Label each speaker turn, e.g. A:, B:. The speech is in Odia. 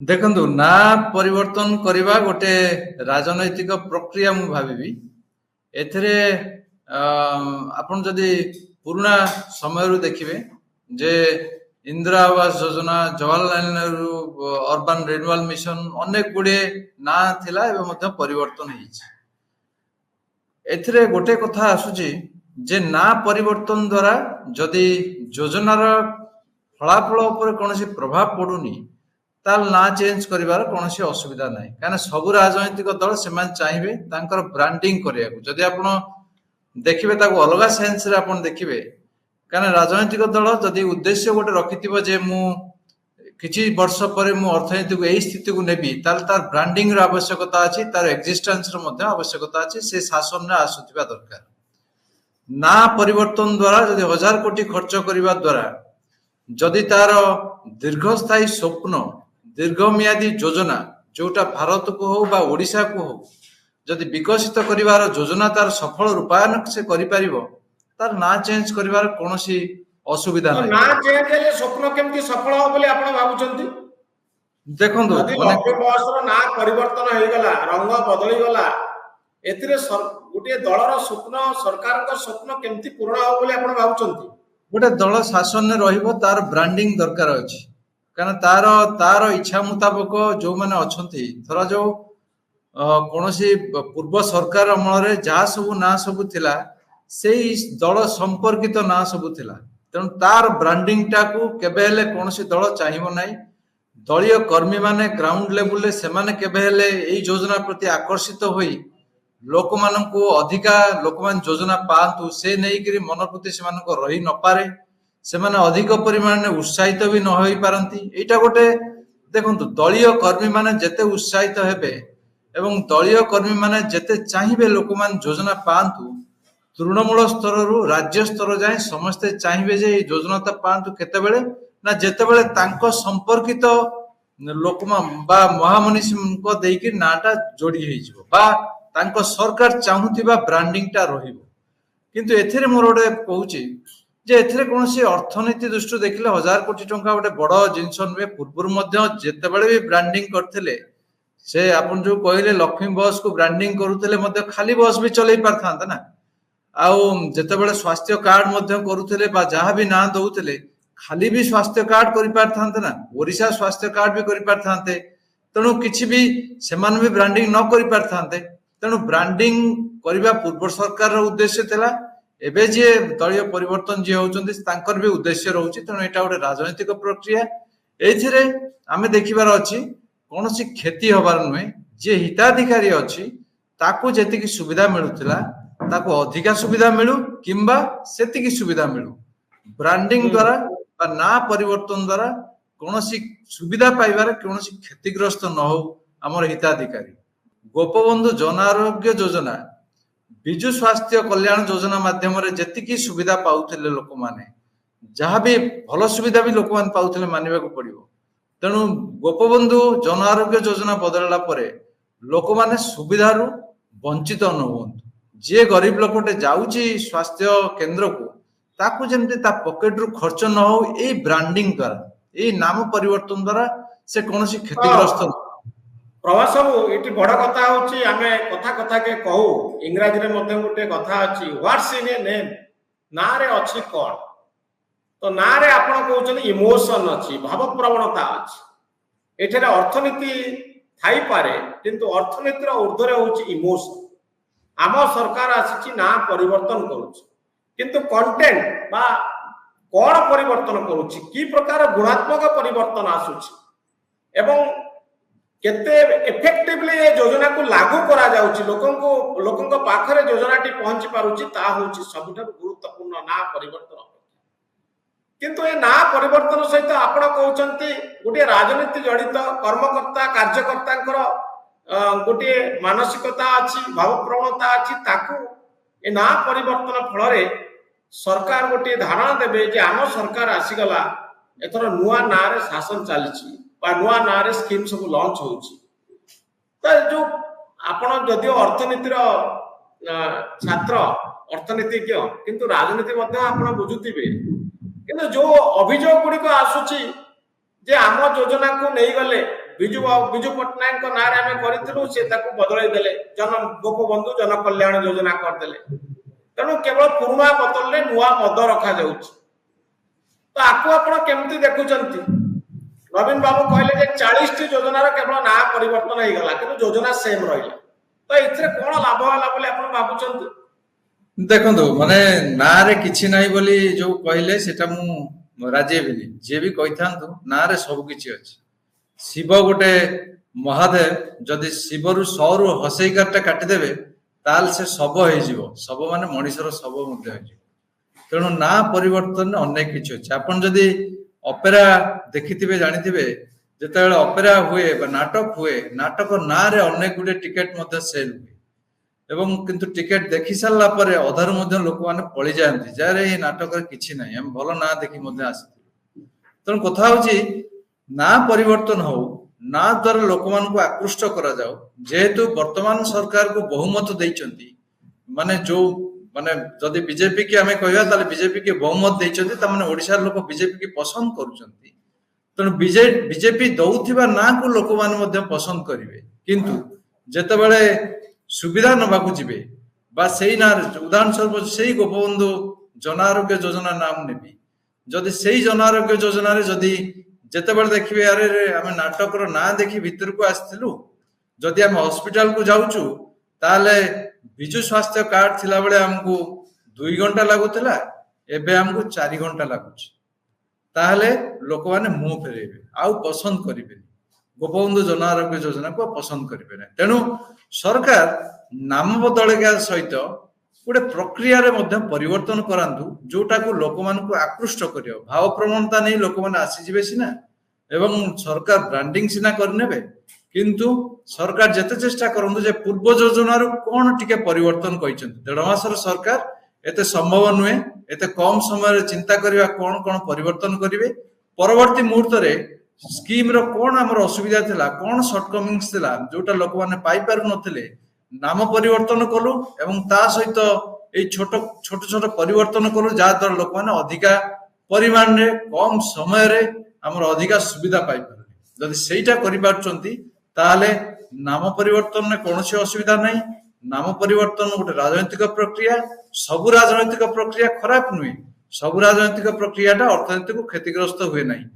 A: ଦେଖନ୍ତୁ ନା ପରିବର୍ତ୍ତନ କରିବା ଗୋଟେ ରାଜନୈତିକ ପ୍ରକ୍ରିୟା ମୁଁ ଭାବିବି। ଏଥିରେ ଆପଣ ଯଦି ପୁରୁଣା ସମୟରୁ ଦେଖିବେ ଯେ Indira Awas Yojana, Jawaharlal Nehru urban renewal mission, ଅନେକ ଗୁଡ଼ିଏ ନାଁ ଥିଲା ଏବେ ମଧ୍ୟ ପରିବର୍ତ୍ତନ ହେଇଛି। ଏଥିରେ ଗୋଟେ କଥା ଆସୁଛି ଯେ ନା ପରିବର୍ତ୍ତନ ଦ୍ୱାରା ଯଦି ଯୋଜନାର ଫଳାଫଳ ଉପରେ କୌଣସି ପ୍ରଭାବ ପଡୁନି ତାହେଲେ ନା ଚେଞ୍ଜ କରିବାର କୌଣସି ଅସୁବିଧା ନାହିଁ, କାରଣ ସବୁ ରାଜନୈତିକ ଦଳ ସେମାନେ ଚାହିଁବେ ତାଙ୍କର ବ୍ରାଣ୍ଡିଂ କରିବାକୁ। ଯଦି ଆପଣ ଦେଖିବେ ତାକୁ ଅଲଗା ସେନ୍ସରେ ଆପଣ ଦେଖିବେ, କାରଣ ରାଜନୈତିକ ଦଳ ଯଦି ଉଦ୍ଦେଶ୍ୟ ଗୋଟେ ରଖିଥିବ ଯେ ମୁଁ କିଛି ବର୍ଷ ପରେ ମୁଁ ଅର୍ଥନୀତିକୁ ଏଇ ସ୍ଥିତିକୁ ନେବି, ତାହେଲେ ତାର ବ୍ରାଣ୍ଡିଂର ଆବଶ୍ୟକତା ଅଛି, ତାର ଏକ୍ଜିଷ୍ଟାନ୍ସର ମଧ୍ୟ ଆବଶ୍ୟକତା ଅଛି, ସେ ଶାସନରେ ଆସୁଥିବା ଦରକାର। ନା ପରିବର୍ତ୍ତନ ଦ୍ୱାରା ଯଦି 1000 କୋଟି ଖର୍ଚ୍ଚ କରିବା ଦ୍ୱାରା ଯଦି ତାର ଦୀର୍ଘସ୍ଥାୟୀ ସ୍ୱପ୍ନ, ଦୀର୍ଘମିଆଦୀ ଯୋଜନା ଯୋଉଟା ଭାରତକୁ ହଉ ବା ଓଡ଼ିଶାକୁ ହଉ ଯଦି ବିକଶିତ କରିବାର ଯୋଜନା ତାର ସଫଳ ରୂପାୟନ ସେ କରିପାରିବ, ତାର ନା ଚେଞ୍ଜ କରିବାର କୌଣସି ଅସୁବିଧା ନାହିଁ।
B: ନା ଚେଞ୍ଜ ହେଲେ ସ୍ୱପ୍ନ କେମିତି ସଫଳ ହେବ ବୋଲି ଆପଣ ଭାବୁଛନ୍ତି?
A: ଦେଖନ୍ତୁ
B: ଯଦି ଲକ୍ଷ୍ମୀ ବସର ନା ପରିବର୍ତ୍ତନ ହେଇଗଲା, ରଙ୍ଗ ବଦଳିଗଲା, ଏଥିରେ ଗୋଟିଏ ଦଳର ସ୍ୱପ୍ନ, ସରକାରଙ୍କ ସ୍ୱପ୍ନ କେମିତି ପୂରଣ ହେବ ବୋଲି ଆପଣ ଭାବୁଛନ୍ତି?
A: ଗୋଟେ ଦଳ ଶାସନରେ ରହିବ, ତାର ବ୍ରାଣ୍ଡିଂ ଦରକାର ଅଛି, କାରଣ ତାର ଇଚ୍ଛା ମୁତାବକ ଯୋଉମାନେ ଅଛନ୍ତି, ଧରାଯାଉ କୌଣସି ପୂର୍ବ ସରକାର ଅମଳରେ ଯାହା ସବୁ ନାଁ ସବୁ ଥିଲା ସେଇ ଦଳ ସମ୍ପର୍କିତ ନାଁ ସବୁ ଥିଲା, ତେଣୁ ତାର ବ୍ରାଣ୍ଡିଂଟାକୁ କେବେ ହେଲେ କୌଣସି ଦଳ ଚାହିଁବ ନାହିଁ। ଦଳୀୟ କର୍ମୀ ମାନେ ଗ୍ରାଉଣ୍ଡ ଲେବୁଲରେ ସେମାନେ କେବେ ହେଲେ ଏଇ ଯୋଜନା ପ୍ରତି ଆକର୍ଷିତ ହୋଇ ଲୋକମାନଙ୍କୁ ଅଧିକା ଲୋକମାନେ ଯୋଜନା ପାଆନ୍ତୁ ସେ ନେଇକିରି ମନ ପ୍ରତି ସେମାନଙ୍କ ରହି ନପାରେ, ସେମାନେ ଅଧିକ ପରିମାଣରେ ଉତ୍ସାହିତ ବି ନ ହୋଇପାରନ୍ତି। ଏଇଟା ଗୋଟେ ଦେଖନ୍ତୁ, ଦଳୀୟ କର୍ମୀ ମାନେ ଯେତେ ଉତ୍ସାହିତ ହେବେ ଏବଂ ଦଳୀୟ କର୍ମୀ ମାନେ ଯେତେ ଚାହିଁବେ ଲୋକମାନେ ଯୋଜନା ପାଆନ୍ତୁ, ତୃଣମୂଳ ସ୍ତରରୁ ରାଜ୍ୟ ସ୍ତର ଯାଏଁ ସମସ୍ତେ ଚାହିଁବେ ଯେ ଏଇ ଯୋଜନାଟା ପାଆନ୍ତୁ। କେତେବେଳେ ନା ଯେତେବେଳେ ତାଙ୍କ ସମ୍ପର୍କିତ ଲୋକ ବା ମହାମନିଷୀଙ୍କ ଦେଇକି ନାଁଟା ଯୋଡି ହେଇଯିବ ବା ତାଙ୍କ ସରକାର ଚାହୁଁଥିବା ବ୍ରାଣ୍ଡିଂଟା ରହିବ। କିନ୍ତୁ ଏଥିରେ ମୋର ଗୋଟେ କହୁଛି ଯେ ଏଥିରେ କୌଣସି ଅର୍ଥନୀତି ଦୃଷ୍ଟିରୁ ଦେଖିଲେ 1000 କୋଟି ଟଙ୍କା ଗୋଟେ ବଡ ଜିନିଷ ନୁହେଁ। ପୂର୍ବରୁ ମଧ୍ୟ ଯେତେବେଳେ ବି ବ୍ରାଣ୍ଡିଂ କରିଥିଲେ, ସେ ଆପଣ ଯୋଉ କହିଲେ ଲକ୍ଷ୍ମୀ ବସ୍ କୁ ବ୍ରାଣ୍ଡିଂ କରୁଥିଲେ ମଧ୍ୟ ଖାଲି ବସ୍ ବି ଚଲେଇ ପାରିଥାନ୍ତେ ନା, ଆଉ ଯେତେବେଳେ ସ୍ୱାସ୍ଥ୍ୟ କାର୍ଡ ମଧ୍ୟ କରୁଥିଲେ ବା ଯାହା ବି ନାଁ ଦଉଥିଲେ ଖାଲି ବି ସ୍ୱାସ୍ଥ୍ୟ କାର୍ଡ କରିପାରିଥାନ୍ତେ ନା, ଓଡିଶା ସ୍ୱାସ୍ଥ୍ୟ କାର୍ଡ ବି କରିପାରିଥାନ୍ତେ, ତେଣୁ କିଛି ବି ସେମାନେ ବି ବ୍ରାଣ୍ଡିଂ ନ କରିପାରିଥାନ୍ତେ। ତେଣୁ ବ୍ରାଣ୍ଡିଂ କରିବା ପୂର୍ବ ସରକାରର ଉଦ୍ଦେଶ୍ୟ ଥିଲା, ଏବେ ଯିଏ ଦଳୀୟ ପରିବର୍ତ୍ତନ ଯିଏ ହଉଛନ୍ତି ତାଙ୍କର ବି ଉଦ୍ଦେଶ୍ୟ ରହୁଛି। ତେଣୁ ଏଇଟା ଗୋଟେ ରାଜନୈତିକ ପ୍ରକ୍ରିୟା, ଏଇଥିରେ ଆମେ ଦେଖିବାର ଅଛି କୌଣସି କ୍ଷତି ହବାର ନୁହେଁ। ଯିଏ ହିତାଧିକାରୀ ଅଛି ତାକୁ ଯେତିକି ସୁବିଧା ମିଳୁଥିଲା ତାକୁ ଅଧିକା ସୁବିଧା ମିଳୁ କିମ୍ବା ସେତିକି ସୁବିଧା ମିଳୁ। ବ୍ରାଣ୍ଡିଂ ଦ୍ୱାରା ବା ନା ପରିବର୍ତ୍ତନ ଦ୍ୱାରା କୌଣସି ସୁବିଧା ପାଇବାରେ କୌଣସି କ୍ଷତିଗ୍ରସ୍ତ ନ ହଉ ଆମର ହିତାଧିକାରୀ। ଗୋପବନ୍ଧୁ ଜନ ଆରୋଗ୍ୟ ଯୋଜନା, ବିଜୁ ସ୍ୱାସ୍ଥ୍ୟ କଲ୍ୟାଣ ଯୋଜନା ମାଧ୍ୟମରେ ଯେତିକି ସୁବିଧା ପାଉଥିଲେ ଲୋକମାନେ, ଯାହା ବି ଭଲ ସୁବିଧା ବି ଲୋକମାନେ ପାଉଥିଲେ ମାନିବାକୁ ପଡିବ। ତେଣୁ ଗୋପବନ୍ଧୁ ଜନ ଆରୋଗ୍ୟ ଯୋଜନା ବଦଳିଲା ପରେ ଲୋକମାନେ ସୁବିଧାରୁ ବଞ୍ଚିତ ନ ହୁଅନ୍ତୁ। ଯିଏ ଗରିବ ଲୋକଟେ ଯାଉଛି ସ୍ୱାସ୍ଥ୍ୟ କେନ୍ଦ୍ରକୁ ତାକୁ ଯେମିତି ତା ପକେଟରୁ ଖର୍ଚ୍ଚ ନ ହଉ, ଏଇ ବ୍ରାଣ୍ଡିଂ ଦ୍ୱାରା, ଏଇ ନାମ ପରିବର୍ତ୍ତନ ଦ୍ୱାରା ସେ କୌଣସି କ୍ଷତିଗ୍ରସ୍ତ ନ।
B: ପ୍ରଭାସ ବାବୁ, ଏଠି ବଡ କଥା ହଉଛି ଆମେ କଥା କଥା କେ କହୁ, ଇଂରାଜୀରେ ମଧ୍ୟ ଗୋଟେ କଥା ଅଛି, ହ୍ୱାଟ୍ସ ଇନ୍ ଏ ନେମ୍, ନାଁରେ ଅଛି କଣ? ତ ନାଁରେ ଆପଣ କହୁଛନ୍ତି ଇମୋସନ ଅଛି, ଭାବ ପ୍ରବଣତା ଅଛି। ଏଠାରେ ଅର୍ଥନୀତି ଥାଇପାରେ କିନ୍ତୁ ଅର୍ଥନୀତିର ଉର୍ଦ୍ଧ୍ୱରେ ହଉଛି ଇମୋସନ। ଆମ ସରକାର ଆସିଛି ନା ପରିବର୍ତ୍ତନ କରୁଛି, କିନ୍ତୁ କଣ୍ଟେଣ୍ଟ ବା କଣ ପରିବର୍ତ୍ତନ କରୁଛି, କି ପ୍ରକାର ଗୁଣାତ୍ମକ ପରିବର୍ତ୍ତନ ଆସୁଛି ଏବଂ କେତେ ଏଫେକ୍ଟିଭଲି ଏ ଯୋଜନାକୁ ଲାଗୁ କରାଯାଉଛି, ଲୋକଙ୍କ ପାଖରେ ଯୋଜନାଟି ପହଞ୍ଚି ପାରୁଛି, ତାହା ହେଉଛି ସବୁଠାରୁ ଗୁରୁତ୍ୱପୂର୍ଣ୍ଣ ନା ପରିବର୍ତ୍ତନ। କିନ୍ତୁ ଏ ନା ପରିବର୍ତ୍ତନ ସହିତ ଆପଣ କହୁଛନ୍ତି ଗୋଟିଏ ରାଜନୀତି ଜଡିତ, କର୍ମକର୍ତ୍ତା କାର୍ଯ୍ୟକର୍ତ୍ତାଙ୍କର ଗୋଟିଏ ମାନସିକତା ଅଛି, ଭାବ ପ୍ରବଣତା ଅଛି, ତାକୁ ଏ ନା ପରିବର୍ତ୍ତନ ଫଳରେ ସରକାର ଗୋଟିଏ ଧାରଣା ଦେବେ ଯେ ଆମ ସରକାର ଆସିଗଲା, ଏଥର ନୂଆ ନାଁରେ ଶାସନ ଚାଲିଛି ବା ନୂଆ ନାଁରେ ସ୍କିମ୍ ସବୁ ଲଞ୍ଚ ହଉଛି। ତ ଯୋଉ ଆପଣ ଯଦିଓ ଅର୍ଥନୀତିର ଛାତ୍ର, ଅର୍ଥନୀତିଜ୍ଞ, କିନ୍ତୁ ରାଜନୀତି ମଧ୍ୟ ଆପଣ ବୁଝୁଥିବେ, କିନ୍ତୁ ଯୋଉ ଅଭିଯୋଗ ଗୁଡିକ ଆସୁଛି ଯେ ଆମ ଯୋଜନାକୁ ନେଇଗଲେ ବିଜୁ ପଟ୍ଟନାୟକ ନାଁରେ ଆମେ କରିଥିଲୁ, ସେ ତାକୁ ବଦଳେଇ ଦେଲେ, ଗୋପବନ୍ଧୁ ଜନ କଲ୍ୟାଣ ଯୋଜନା କରିଦେଲେ। ତେଣୁ କେବଳ ପୁରୁଣା ବୋତଲରେ ନୂଆ ମଦ ରଖାଯାଉଛି। ତ ଆକୁ ଆପଣ କେମିତି ଦେଖୁଛନ୍ତି? ନବୀନ ବାବୁ କହିଲେ ଯେ 40ଟି ଯୋଜନାର କେବଳ ନାଁ ପରିବର୍ତ୍ତନ ହେଇଗଲା, କିନ୍ତୁ ଯୋଜନା ସେମ୍ ରହିଲା। ତ ଏଥିରେ କଣ ଲାଭ ହେଲା ବୋଲି ଆପଣ ଭାବୁଛନ୍ତି?
A: ଦେଖନ୍ତୁ, ମାନେ ନାଁରେ କିଛି ନାହିଁ ବୋଲି ଯୋଉ କହିଲେ ସେଟା ମୁଁ ରାଜି ହେବିନି। ଯିଏ ବି କହିଥାନ୍ତୁ, ନାଁରେ ସବୁ କିଛି ଅଛି। ଶିବ ଗୋଟେ ମହାଦେବ, ଯଦି ଶିବରୁ 100ରୁ ହସେଇକାରଟା କାଟିଦେବେ ତାହେଲେ ସେ ଶବ ହେଇଯିବ। ଶବ ମାନେ ମଣିଷର ଶବ ମଧ୍ୟ ହେଇଯିବ। ତେଣୁ ନାଁ ପରିବର୍ତ୍ତନରେ ଅନେକ କିଛି ଅଛି। ଆପଣ ଯଦି ଅପେରା ଦେଖିଥିବେ, ଜାଣିଥିବେ, ଯେତେବେଳେ ଅପେରା ହୁଏ ବା ନାଟକ ହୁଏ, ନାଟକ ନାଁରେ ଅନେକ ଗୁଡ଼ିଏ ଟିକେଟ ମଧ୍ୟ ସେଲ୍ ହୁଏ। ଏବଂ କିନ୍ତୁ ଟିକେଟ ଦେଖି ସାରିଲା ପରେ ଅଧାରୁ ମଧ୍ୟ ଲୋକମାନେ ପଳେଇ ଯାଆନ୍ତି, ଯାହାର ଏଇ ନାଟକରେ କିଛି ନାହିଁ, ଆମେ ଭଲ ନାଁ ଦେଖି ମଧ୍ୟ ଆସିଥିଲୁ। ତେଣୁ କଥା ହଉଛି, ନାଁ ପରିବର୍ତ୍ତନ ହଉ, ନାଁ ଦ୍ୱାରା ଲୋକମାନଙ୍କୁ ଆକୃଷ୍ଟ କରାଯାଉ। ଯେହେତୁ ବର୍ତ୍ତମାନ ସରକାରକୁ ବହୁମତ ଦେଇଛନ୍ତି, ମାନେ ଯୋଉ ମାନେ ଯଦି ବିଜେପି କି ଆମେ କହିବା ତାହେଲେ ବିଜେପି କି ବହୁମତ ଦେଇଛନ୍ତି, ତାମାନେ ଓଡ଼ିଶାର ଲୋକ ବିଜେପି କି ପସନ୍ଦ କରୁଛନ୍ତି। ତେଣୁ ବିଜେପି ଦଉଥିବା ନାଁକୁ ଲୋକମାନେ ମଧ୍ୟ ପସନ୍ଦ କରିବେ। କିନ୍ତୁ ଯେତେବେଳେ ସୁବିଧା ନେବାକୁ ଯିବେ ବା ସେଇ ନାଁରେ, ଉଦାହରଣ ସ୍ୱରୂପ ସେଇ ଗୋପବନ୍ଧୁ ଜନ ଆରୋଗ୍ୟ ଯୋଜନା ନାଁ ମୁଁ ନେବି, ଯଦି ସେଇ ଜନ ଆରୋଗ୍ୟ ଯୋଜନାରେ ଯଦି ଯେତେବେଳେ ଦେଖିବେ, ଆରେ ଆମେ ନାଟକର ନାଁ ଦେଖି ଭିତରକୁ ଆସିଥିଲୁ, ଯଦି ଆମେ ହସ୍ପିଟାଲକୁ ଯାଉଛୁ ତାହେଲେ ବିଜୁ ସ୍ୱାସ୍ଥ୍ୟ କାର୍ଡ ଥିଲାବେଳେ ଆମକୁ 2 ଘଣ୍ଟା ଲାଗୁଥିଲା, ଏବେ ଆମକୁ 4 ଘଣ୍ଟା ଲାଗୁଛି, ତାହେଲେ ଲୋକମାନେ ମୁହଁ ଫେରେଇବେ, ଆଉ ପସନ୍ଦ କରିବେନି। ଗୋପବନ୍ଧୁ ଜନ ଆରୋଗ୍ୟ ଯୋଜନାକୁ ପସନ୍ଦ କରିବେ ନାହିଁ। ତେଣୁ ସରକାର ନାମ ବଦଳେଇବା ସହିତ ଗୋଟେ ପ୍ରକ୍ରିୟାରେ ମଧ୍ୟ ପରିବର୍ତ୍ତନ କରାନ୍ତୁ, ଯୋଉଟାକୁ ଲୋକମାନଙ୍କୁ ଆକୃଷ୍ଟ କରିବ। ଭାବ ପ୍ରବଣତା ନେଇ ଲୋକମାନେ ଆସିଯିବେ ସିନା, ଏବଂ ସରକାର ବ୍ରାଣ୍ଡିଂ ସିନା କରିନେବେ, କିନ୍ତୁ ସରକାର ଯେତେ ଚେଷ୍ଟା କରନ୍ତୁ ଯେ ପୂର୍ବ ଯୋଜନାରୁ କଣ ଟିକେ ପରିବର୍ତ୍ତନ କହିଛନ୍ତି। 1.5 ମାସର ସରକାର ଏତେ ସମ୍ଭବ ନୁହେଁ। ଏତେ କମ ସମୟରେ ଚିନ୍ତା କରିବା କଣ କଣ ପରିବର୍ତ୍ତନ କରିବେ, ପରବର୍ତ୍ତୀ ମୁହୂର୍ତ୍ତରେ ସ୍କିମର କଣ ଆମର ଅସୁବିଧା ଥିଲା, କଣ ସର୍ଟକମିଂସ ଥିଲା, ଯୋଉଟା ଲୋକମାନେ ପାଇପାରୁ ନଥିଲେ, ନାମ ପରିବର୍ତ୍ତନ କଲୁ ଏବଂ ତା ସହିତ ଏଇ ଛୋଟ ଛୋଟ ପରିବର୍ତ୍ତନ କଲୁ, ଯାହାଦ୍ୱାରା ଲୋକମାନେ ଅଧିକା ପରିମାଣରେ କମ ସମୟରେ ଆମର ଅଧିକା ସୁବିଧା ପାଇପାରିବେ। ଯଦି ସେଇଟା କରିପାରୁଛନ୍ତି ତାହେଲେ ନାମ ପରିବର୍ତ୍ତନରେ କୌଣସି ଅସୁବିଧା ନାହିଁ। ନାମ ପରିବର୍ତ୍ତନ ଗୋଟେ ରାଜନୈତିକ ପ୍ରକ୍ରିୟା। ସବୁ ରାଜନୈତିକ ପ୍ରକ୍ରିୟା ଖରାପ ନୁହେଁ, ସବୁ ରାଜନୈତିକ ପ୍ରକ୍ରିୟାଟା ଅର୍ଥନୀତିକୁ କ୍ଷତିଗ୍ରସ୍ତ ହୁଏ ନାହିଁ।